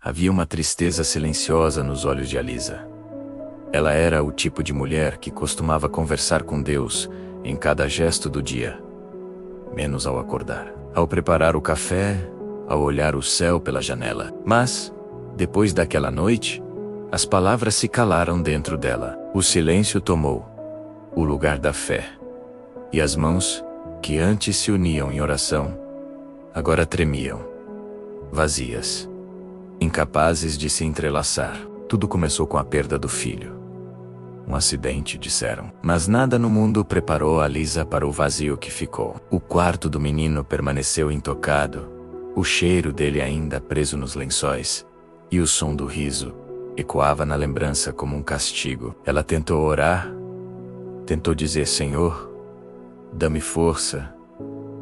Havia uma tristeza silenciosa nos olhos de Alisa. Ela era o tipo de mulher que costumava conversar com Deus em cada gesto do dia, menos ao acordar, ao preparar o café, ao olhar o céu pela janela. Mas, depois daquela noite, as palavras se calaram dentro dela. O silêncio tomou o lugar da fé. E as mãos, que antes se uniam em oração, agora tremiam, vazias, incapazes de se entrelaçar. Tudo começou com a perda do filho. Um acidente, disseram. Mas nada no mundo preparou Alisa para o vazio que ficou. O quarto do menino permaneceu intocado, o cheiro dele ainda preso nos lençóis, e o som do riso ecoava na lembrança como um castigo. Ela tentou orar, tentou dizer: Senhor, dá-me força,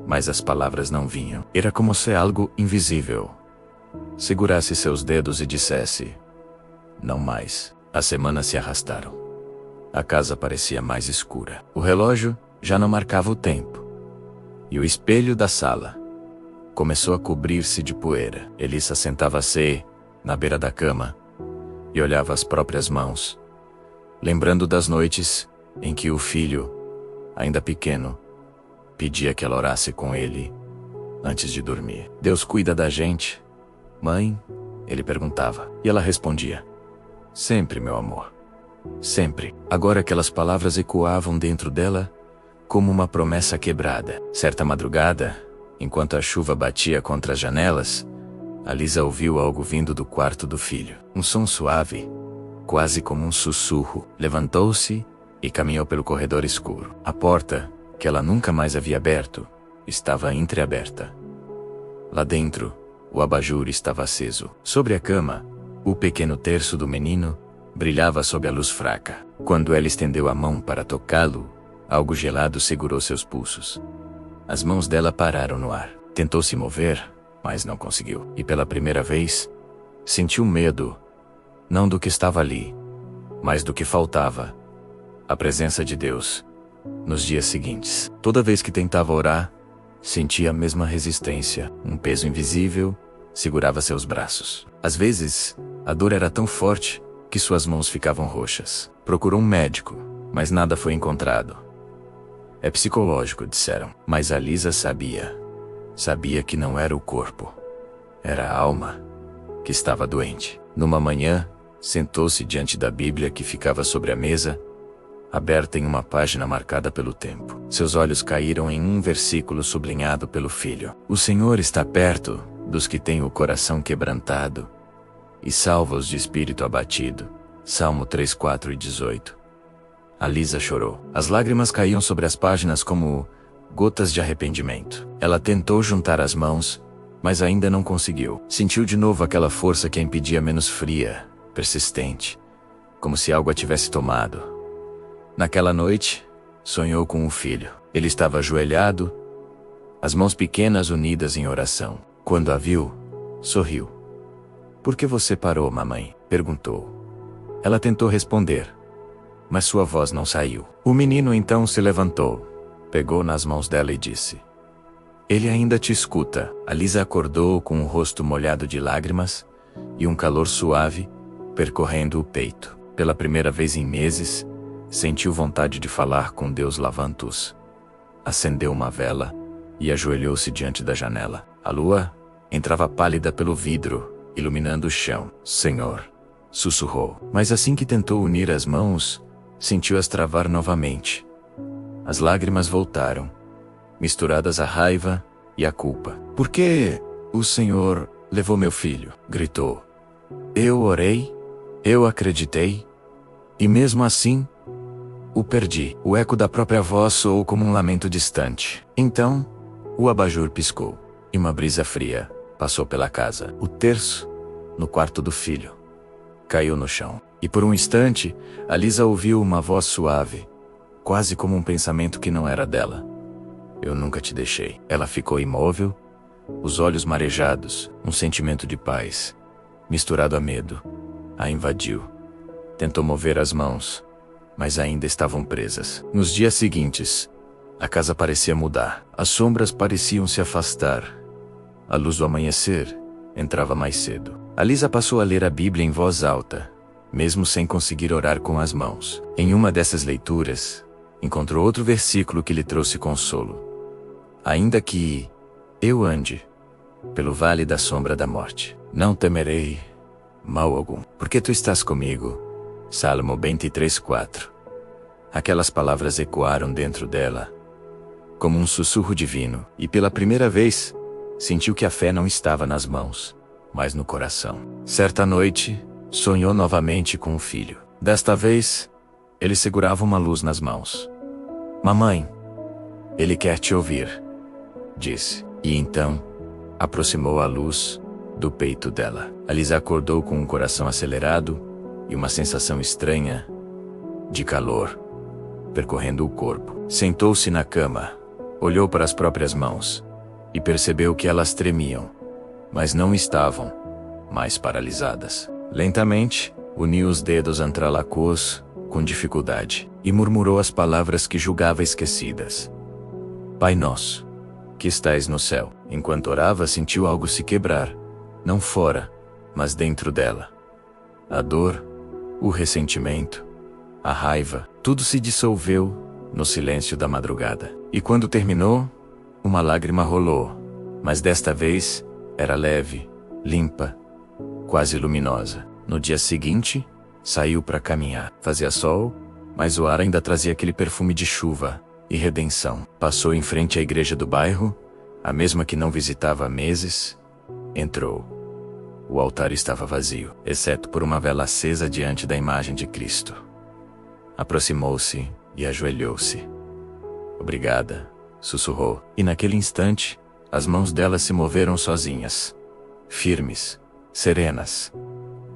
mas as palavras não vinham. Era como se algo invisível segurasse seus dedos e dissesse: não mais. As semanas se arrastaram. A casa parecia mais escura. O relógio já não marcava o tempo. E o espelho da sala começou a cobrir-se de poeira. Elissa sentava-se na beira da cama e olhava as próprias mãos, lembrando das noites em que o filho, ainda pequeno, pedia que ela orasse com ele antes de dormir. Deus cuida da gente, mãe? Ele perguntava. E ela respondia: sempre, meu amor. Sempre. Agora aquelas palavras ecoavam dentro dela como uma promessa quebrada. Certa madrugada, enquanto a chuva batia contra as janelas, Alisa ouviu algo vindo do quarto do filho. Um som suave, quase como um sussurro. Levantou-se e caminhou pelo corredor escuro. A porta, que ela nunca mais havia aberto, estava entreaberta. Lá dentro, o abajur estava aceso. Sobre a cama, o pequeno terço do menino brilhava sob a luz fraca. Quando ela estendeu a mão para tocá-lo, algo gelado segurou seus pulsos. As mãos dela pararam no ar. Tentou se mover, mas não conseguiu. E pela primeira vez, sentiu medo, não do que estava ali, mas do que faltava: a presença de Deus. Nos dias seguintes, toda vez que tentava orar, sentia a mesma resistência. Um peso invisível segurava seus braços. Às vezes, a dor era tão forte que suas mãos ficavam roxas. Procurou um médico, mas nada foi encontrado. É psicológico, disseram. Mas Alisa sabia. Sabia que não era o corpo. Era a alma que estava doente. Numa manhã, sentou-se diante da Bíblia que ficava sobre a mesa, aberta em uma página marcada pelo tempo. Seus olhos caíram em um versículo sublinhado pelo filho. O Senhor está perto dos que têm o coração quebrantado e salva-os de espírito abatido. Salmo 3, 4 e 18. Alisa chorou. As lágrimas caíam sobre as páginas como gotas de arrependimento. Ela tentou juntar as mãos, mas ainda não conseguiu. Sentiu de novo aquela força que a impedia, menos fria, persistente, como se algo a tivesse tomado. Naquela noite, sonhou com o filho. Ele estava ajoelhado, as mãos pequenas unidas em oração. Quando a viu, sorriu. Por que você parou, mamãe? Perguntou. Ela tentou responder, mas sua voz não saiu. O menino então se levantou, pegou nas mãos dela e disse: ele ainda te escuta. Alisa acordou com o rosto molhado de lágrimas e um calor suave percorrendo o peito. Pela primeira vez em meses, sentiu vontade de falar com Deus Lavantus. Acendeu uma vela e ajoelhou-se diante da janela. A lua entrava pálida pelo vidro, iluminando o chão. Senhor, sussurrou. Mas assim que tentou unir as mãos, sentiu-as travar novamente. As lágrimas voltaram, misturadas à raiva e à culpa. Por que o Senhor levou meu filho? Gritou. Eu orei, eu acreditei, e mesmo assim, o perdi. O eco da própria voz soou como um lamento distante. Então, o abajur piscou, e uma brisa fria passou pela casa. O terço, no quarto do filho, caiu no chão. E por um instante, Alisa ouviu uma voz suave, quase como um pensamento que não era dela. Eu nunca te deixei. Ela ficou imóvel, os olhos marejados. Um sentimento de paz, misturado a medo, a invadiu. Tentou mover as mãos, mas ainda estavam presas. Nos dias seguintes, a casa parecia mudar. As sombras pareciam se afastar. A luz do amanhecer entrava mais cedo. A Lisa passou a ler a Bíblia em voz alta, mesmo sem conseguir orar com as mãos. Em uma dessas leituras, encontrou outro versículo que lhe trouxe consolo. Ainda que eu ande pelo vale da sombra da morte, não temerei mal algum, porque tu estás comigo. Salmo 23:4. Aquelas palavras ecoaram dentro dela, como um sussurro divino, e pela primeira vez, sentiu que a fé não estava nas mãos, mas no coração. Certa noite, sonhou novamente com o filho. Desta vez, ele segurava uma luz nas mãos. Mamãe, ele quer te ouvir, disse. E então, aproximou a luz do peito dela. A Lisa acordou com um coração acelerado e uma sensação estranha de calor percorrendo o corpo. Sentou-se na cama, olhou para as próprias mãos e percebeu que elas tremiam, mas não estavam mais paralisadas. Lentamente, uniu os dedos entrelaçados com dificuldade e murmurou as palavras que julgava esquecidas. Pai nosso, que estais no céu. Enquanto orava, sentiu algo se quebrar, não fora, mas dentro dela. A dor, o ressentimento, a raiva, tudo se dissolveu no silêncio da madrugada. E quando terminou, uma lágrima rolou, mas desta vez era leve, limpa, quase luminosa. No dia seguinte, saiu para caminhar. Fazia sol, mas o ar ainda trazia aquele perfume de chuva e redenção. Passou em frente à igreja do bairro, a mesma que não visitava há meses. Entrou. O altar estava vazio, exceto por uma vela acesa diante da imagem de Cristo. Aproximou-se e ajoelhou-se. Obrigada, sussurrou. E naquele instante, as mãos dela se moveram sozinhas, firmes, serenas,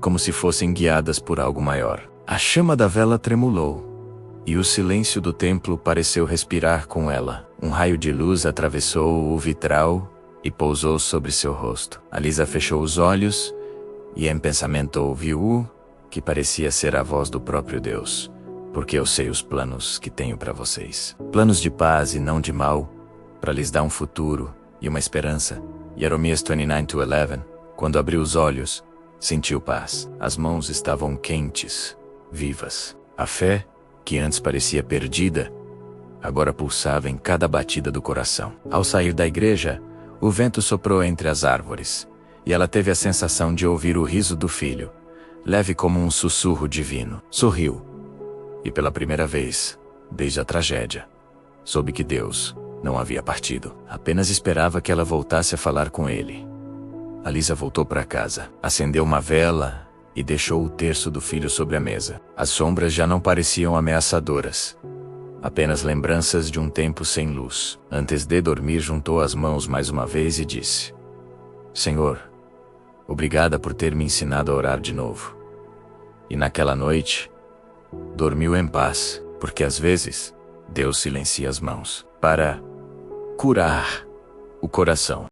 como se fossem guiadas por algo maior. A chama da vela tremulou, e o silêncio do templo pareceu respirar com ela. Um raio de luz atravessou o vitral e pousou sobre seu rosto. A Lisa fechou os olhos e em pensamento ouviu que parecia ser a voz do próprio Deus. Porque eu sei os planos que tenho para vocês. Planos de paz e não de mal, para lhes dar um futuro e uma esperança. Jeremias 29:11. Quando abriu os olhos, sentiu paz. As mãos estavam quentes, vivas. A fé, que antes parecia perdida, agora pulsava em cada batida do coração. Ao sair da igreja, o vento soprou entre as árvores, e ela teve a sensação de ouvir o riso do filho, leve como um sussurro divino. Sorriu. E pela primeira vez, desde a tragédia, soube que Deus não havia partido. Apenas esperava que ela voltasse a falar com ele. A Lisa voltou para casa, acendeu uma vela e deixou o terço do filho sobre a mesa. As sombras já não pareciam ameaçadoras, apenas lembranças de um tempo sem luz. Antes de dormir, juntou as mãos mais uma vez e disse: Senhor, obrigada por ter me ensinado a orar de novo. E naquela noite, dormiu em paz, porque às vezes, Deus silencia as mãos para curar o coração.